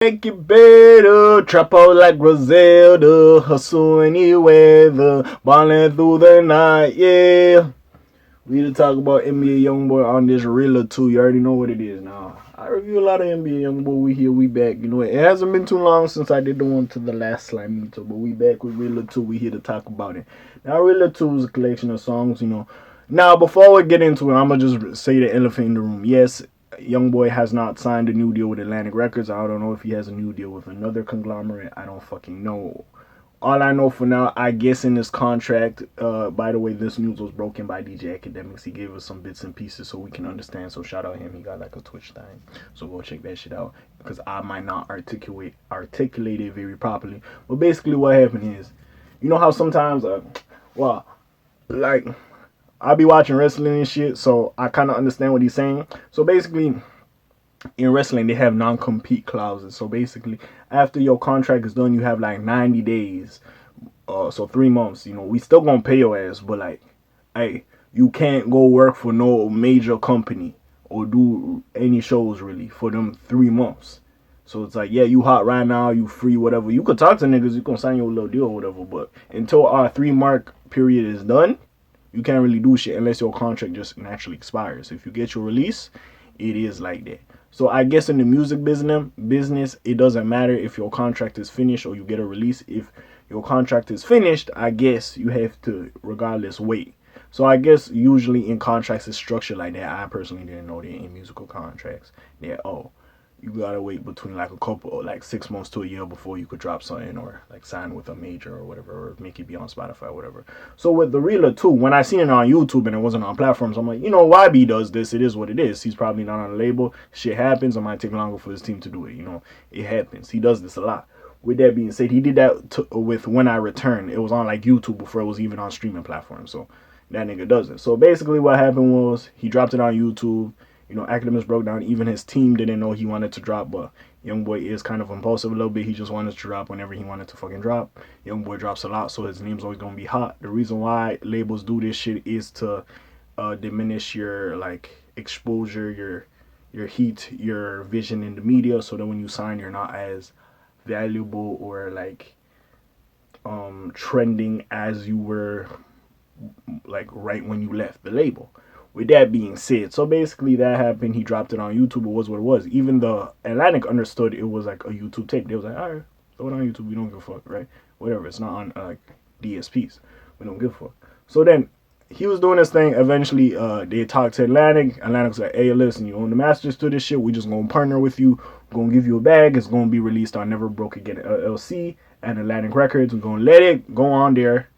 Make it better, trap out like Griselda, hustle any weather, ballin' through the night, yeah. We to talk about NBA Youngboy on this Rilla 2. You already know what it is now. I review a lot of NBA Youngboy. We here, we back. You know, it hasn't been too long since I did the one to the last Slime Meter, but we back with Rilla 2. We here to talk about it. Now, Rilla 2 is a collection of songs, you know. Now, before we get into it, I'm going to just say the elephant in the room. Yes, Youngboy has not signed a new deal with Atlantic Records. I don't know if he has a new deal with another conglomerate. I don't fucking know. All I know for now, I guess in this contract, by the way, this news was broken by DJ Academics. He gave us some bits and pieces so we can understand. So shout out him. He got like a Twitch thing. So go check that shit out. Because I might not articulate it very properly. But basically what happened is, you know how sometimes, like, I'll be watching wrestling and shit. So I kind of understand what he's saying. So basically, in wrestling, they have non-compete clauses. So basically, after your contract is done, you have like 90 days. So 3 months. You know, we still gonna pay your ass, but like, hey, you can't go work for no major company or do any shows really for them 3 months. So it's like, yeah, you hot right now, you free, whatever. You could talk to niggas, you can sign your little deal or whatever. But until our 3 month period is done, you can't really do shit unless your contract just naturally expires. If you get your release, it is like that. So I guess in the music business, it doesn't matter if your contract is finished or you get a release. If your contract is finished, I guess you have to regardless wait. So I guess usually in contracts it's structured like that. I personally didn't know that in musical contracts that you gotta wait between like a couple, like 6 months to a year before you could drop something or like sign with a major or whatever, or make it be on Spotify or whatever. So with the Reeler 2, when I seen it on YouTube and it wasn't on platforms, I'm like, you know, YB does this. It is what it is. He's probably not on a label. Shit happens. It might take longer for his team to do it. You know, it happens. He does this a lot. With that being said, he did that with When I Return. It was on like YouTube before it was even on streaming platforms. So that nigga does it. So basically what happened was he dropped it on YouTube. You know, Academics broke down. Even his team didn't know he wanted to drop, but Youngboy is kind of impulsive a little bit. He just wanted to drop whenever he wanted to fucking drop. Youngboy drops a lot, so his name's always gonna be hot. The reason why labels do this shit is to diminish your like exposure, your heat, your vision in the media, so that when you sign, you're not as valuable or like trending as you were like right when you left the label. With that being said, so basically that happened. He dropped it on YouTube. It was what it was. Even the Atlantic understood it was like a YouTube tape. They was like, all right, throw it on YouTube. We don't give a fuck, right? Whatever. It's not on like DSPs. We don't give a fuck. So then he was doing this thing. Eventually, they talked to Atlantic. Atlantic was like, hey, listen, you own the masters to this shit. We just gonna partner with you. We're gonna give you a bag. It's gonna be released on Never Broke Again LLC and Atlantic Records. We're gonna let it go on there,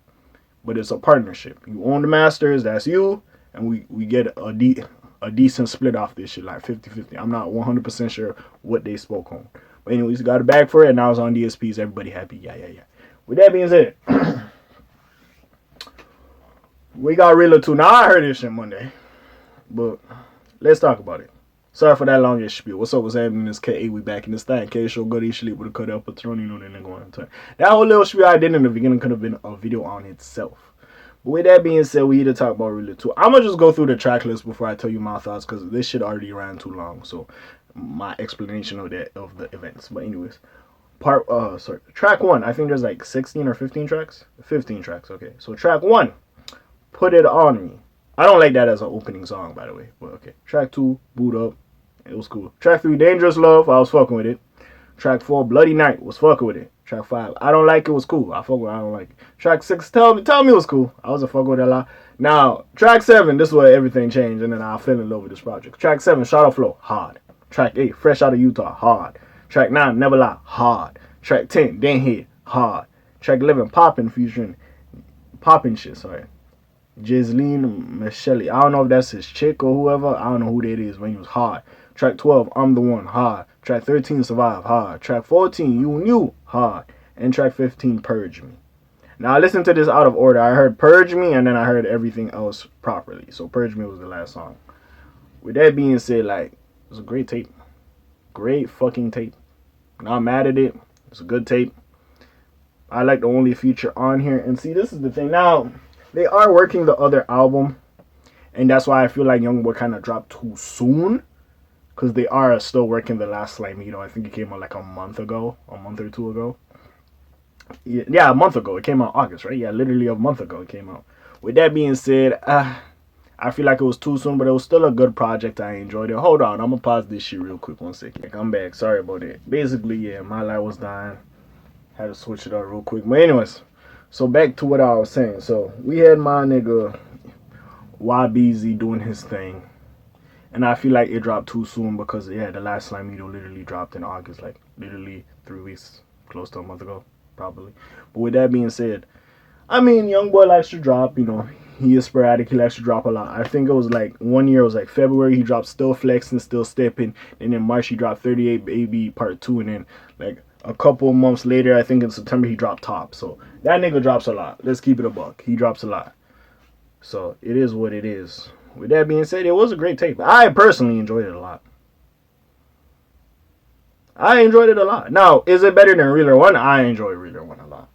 but it's a partnership. You own the masters. That's you. And we get a decent split off this shit, like 50-50. I'm not 100% sure what they spoke on. But anyways, got a bag for it, and now it's on DSPs. Everybody happy. Yeah. With that being said, we got Reeler 2. Now, I heard this shit Monday. But let's talk about it. Sorry for that longish spiel. What's up? What's happening? It's K.A. We back in this thing. K show good sleep with a cut up patron. You know that nigga going to turn. That whole little spiel I did in the beginning could have been a video on itself. But with that being said, we need to talk about Reeler 2. I'm going to just go through the track list before I tell you my thoughts, because this shit already ran too long. So my explanation of the events. But anyways, track 1. I think there's like 16 or 15 tracks. 15 tracks, okay. So track 1, Put It On Me. I don't like that as an opening song, by the way. But okay. Track 2, Boot Up. It was cool. Track 3, Dangerous Love. I was fucking with it. Track 4, Bloody Night. Was fucking with it. Track 5, I Don't Like It. Was cool. I fuck with it. I don't like it. Track 6, Tell Me it was cool. I wasn't fucking with it a lot. Now, track 7, this is where everything changed, and then I fell in love with this project. Track 7, Shadow Flow, hard. Track 8, Fresh Out of Utah, hard. Track 9, Never Lie, hard. Track 10, Dan Head, hard. Track 11, Poppin' featuring Poppin' shit, sorry. Jazleen Michelle. I don't know if that's his chick or whoever. I don't know who that is, but he was hard. Track 12, I'm the One, hard. Track 13, Survive, hard. Track 14, You Knew, hard. And track 15, Purge Me. Now I listened to this out of order. I heard Purge Me and then I heard everything else properly. So Purge Me was the last song. With that being said, like, it was a great tape. Great fucking tape. Not mad at it. It's a good tape. I like the only feature on here. And see, this is the thing. Now, they are working the other album. And that's why I feel like Youngboy kind of dropped too soon. because they are still working the last Slimeito. I think it came out like a month ago, a month or two ago. Yeah, a month ago. It came out August, right? Yeah, literally a month ago it came out. With that being said, I feel like it was too soon, but it was still a good project. I enjoyed it. Hold on, I'm gonna pause this shit real quick. 1 second. I'm back. Sorry about that. Basically, yeah, my light was dying. Had to switch it up real quick. But anyways, so back to what I was saying. So we had my nigga YBZ doing his thing. And I feel like it dropped too soon because yeah, the last Slimeito literally dropped in August, like literally 3 weeks, close to a month ago, probably. But with that being said, I mean, Youngboy likes to drop. You know, he is sporadic. He likes to drop a lot. I think it was like 1 year. It was like February. He dropped Still Flexing, Still Stepping, and in March he dropped 38 Baby Part 2, and then like a couple of months later, I think in September he dropped Top. So that nigga drops a lot. Let's keep it a buck. He drops a lot. So it is what it is. With that being said, it was a great tape. I personally enjoyed it a lot. I enjoyed it a lot. Now, is it better than Reeler 1? I enjoyed Reeler 1 a lot.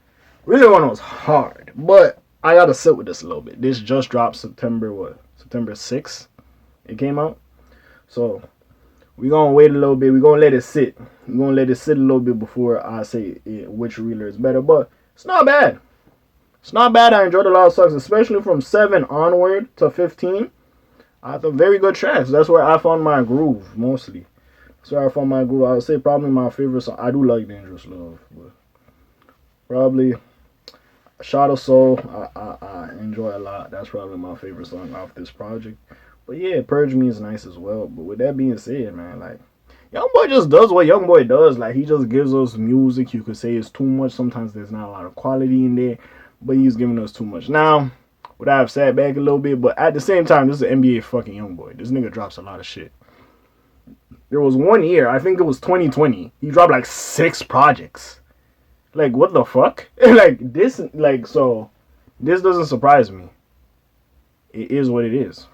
Reeler 1 was hard, but I gotta sit with this a little bit. This just dropped September, what? September 6th it came out. So, we're gonna wait a little bit. We're gonna let it sit. We're gonna let it sit a little bit before I say which Reeler is better. But it's not bad. It's not bad. I enjoyed a lot of songs, especially from 7 onward to 15. I thought very good tracks. That's where I found my groove mostly. That's where I found my groove. I would say probably my favorite song. I do like Dangerous Love, but probably Shot of Soul. I enjoy a lot. That's probably my favorite song off this project. But yeah, Purge Me is nice as well. But with that being said, man, like Youngboy just does what Youngboy does. Like he just gives us music. You could say it's too much. Sometimes there's not a lot of quality in there, but he's giving us too much. Now, would I have sat back a little bit? But at the same time, this is an NBA fucking Youngboy. This nigga drops a lot of shit. There was 1 year, I think it was 2020. He dropped like 6 projects. Like what the fuck? Like this, like so. This doesn't surprise me. It is what it is.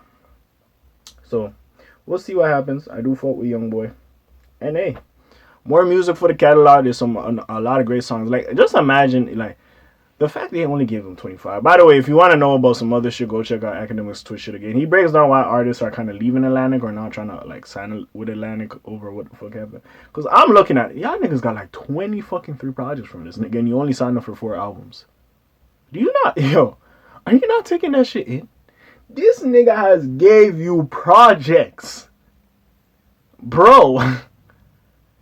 So we'll see what happens. I do fuck with Youngboy, and hey, more music for the catalog. There's a lot of great songs. Like just imagine like. The fact they only gave him 25. By the way, if you want to know about some other shit, go check out Academic's Twitch shit again. He breaks down why artists are kind of leaving Atlantic or not trying to like sign with Atlantic over what the fuck happened. Because I'm looking at it. Y'all niggas got like 20 fucking 3 projects from this nigga and you only signed up for 4 albums. Do you not, yo, are you not taking that shit in? This nigga has gave you projects. Bro,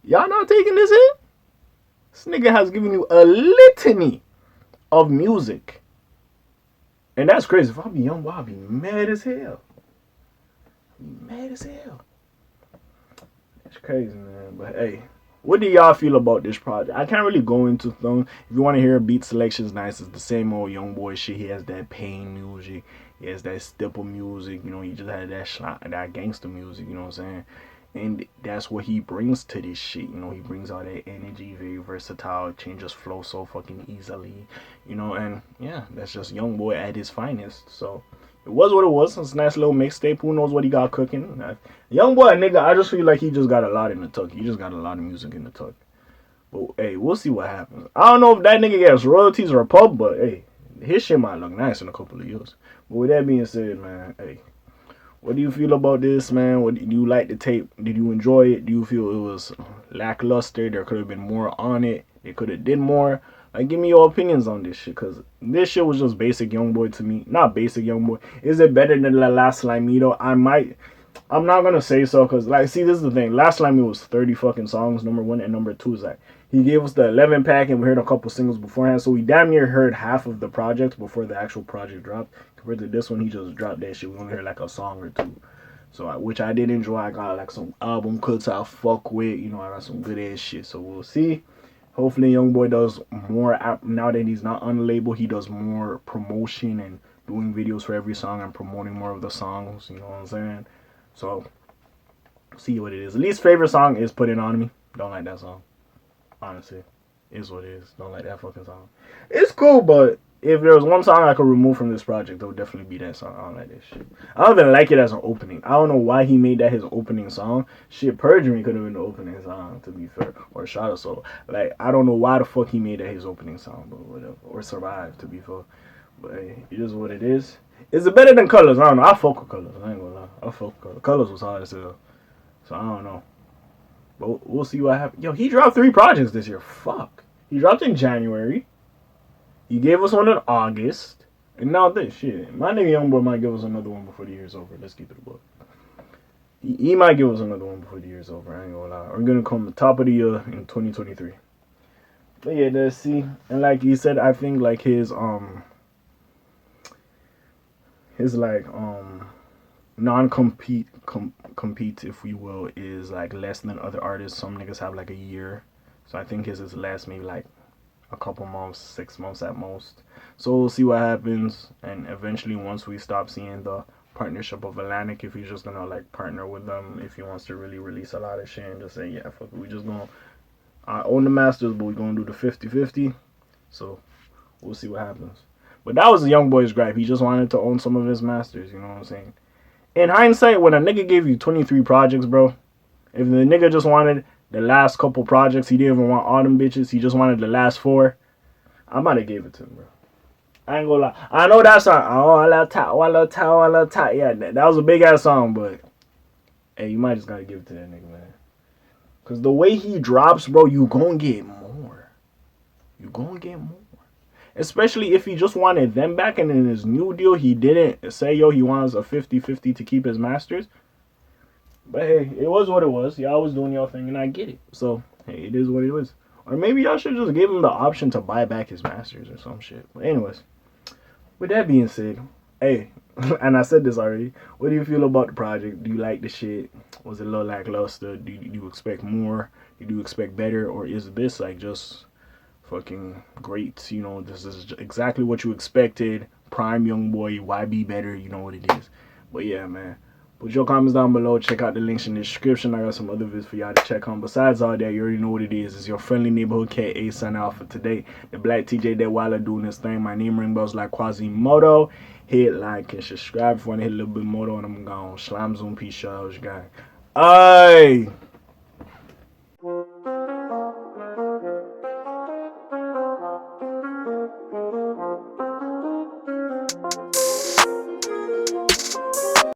y'all not taking this in? This nigga has given you a litany of music. And that's crazy. If I be Youngboy, I'd be mad as hell. Mad as hell. That's crazy, man. But hey, what do y'all feel about this project? I can't really go into things. If you want to hear beat selections, nice. It's the same old Youngboy shit. He has that pain music. He has that stipple music. You know, he just had that gangster music. You know what I'm saying? And that's what he brings to this shit. You know, he brings all that energy, very versatile, changes flow so fucking easily. You know, and yeah, that's just Youngboy at his finest. So it was what it was. It's a nice little mixtape. Who knows what he got cooking? Youngboy, nigga, I just feel like he just got a lot in the tuck. He just got a lot of music in the tuck. But hey, we'll see what happens. I don't know if that nigga gets royalties or a pub, but hey, his shit might look nice in a couple of years. But with that being said, man, hey, what do you feel about this, man? What do you like the tape? Did you enjoy it? Do you feel it was lackluster? There could have been more on it. They could have did more. Like, give me your opinions on this shit, because this shit was just basic Youngboy to me. Not basic Youngboy. Is it better than the last Slimeito? I'm not gonna say so, because like, see, this is the thing. Last Slimeito was 30 fucking songs, number 1, and number 2 is like he gave us the 11 pack, and we heard a couple singles beforehand, so we damn near heard half of the project before the actual project dropped. Compared to this one, he just dropped that shit. We only heard like a song or 2. So, which I did enjoy. I got like some album cuts I fuck with. You know, I got some good ass shit. So we'll see. Hopefully, Youngboy does more now that he's not on the label. He does more promotion and doing videos for every song and promoting more of the songs. You know what I'm saying? So, see what it is. Least favorite song is "Put It On Me." Don't like that song. Honestly, is what it is. Don't like that fucking song. It's cool, but if there was one song I could remove from this project, it would definitely be that song. I don't like this shit. I don't even like it as an opening. I don't know why he made that his opening song. Shit, Purge Me could have been the opening song, to be fair. Or Shot of Soul. Like, I don't know why the fuck he made that his opening song, but whatever. Or Survive, to be fair. But hey, it is what it is. Is it better than Colors? I don't know. I fuck with Colors. I ain't gonna lie. I fuck with Colors. Colors was hard as hell. So I don't know. But we'll see what happens. Yo, he dropped 3 projects this year. Fuck. He dropped in January. He gave us one in August. And now this shit. My nigga Youngboy might give us another one before the year's over. Let's keep it a book. He might give us another one before the year's over. I ain't gonna lie. We're gonna come the top of the year in 2023. But yeah, let's see. And like he said, I think like his like non-compete compete, if we will, is like less than other artists. Some niggas have like a year. So I think his is less, maybe like a couple months, 6 months at most. So we'll see what happens. And eventually once we stop seeing the partnership of Atlantic, if he's just gonna like partner with them, if he wants to really release a lot of shit and just say, yeah, fuck it, we just gonna own the masters, but we're gonna do the 50-50. So we'll see what happens. But that was the Youngboy's gripe. He just wanted to own some of his masters, you know what I'm saying? In hindsight, when a nigga gave you 23 projects, bro, if the nigga just wanted the last couple projects, he didn't even want all them bitches, he just wanted the last 4, I might have gave it to him, bro. I ain't gonna lie. I know that song. Oh, I love top. Yeah, that was a big ass song, but hey, you might just gotta give it to that nigga, man. Cause the way he drops, bro, you gonna get more. You gonna get more. Especially if he just wanted them back, and in his new deal, he didn't say, yo, he wants a 50-50 to keep his masters. But hey, it was what it was. Y'all was doing y'all thing, and I get it. So, hey, it is what it is. Or maybe y'all should just give him the option to buy back his masters or some shit. But anyways, with that being said, hey, and I said this already, what do you feel about the project? Do you like the shit? Was it a little lackluster? Do you expect more? Do you expect better? Or is this like just fucking great? You know, this is exactly what you expected. Prime Youngboy, why be better? You know what it is. But yeah, man. Put your comments down below. Check out the links in the description. I got some other videos for y'all to check on. Besides all that, you already know what it is. It's your friendly neighborhood K.A. signing out for today. The Black TJ that while doing this thing. My name ring bells like Quasimodo. Hit like and subscribe if you want to hit a little bit more. And I'm gone. Slime Zoom. Peace out, guys. Aye.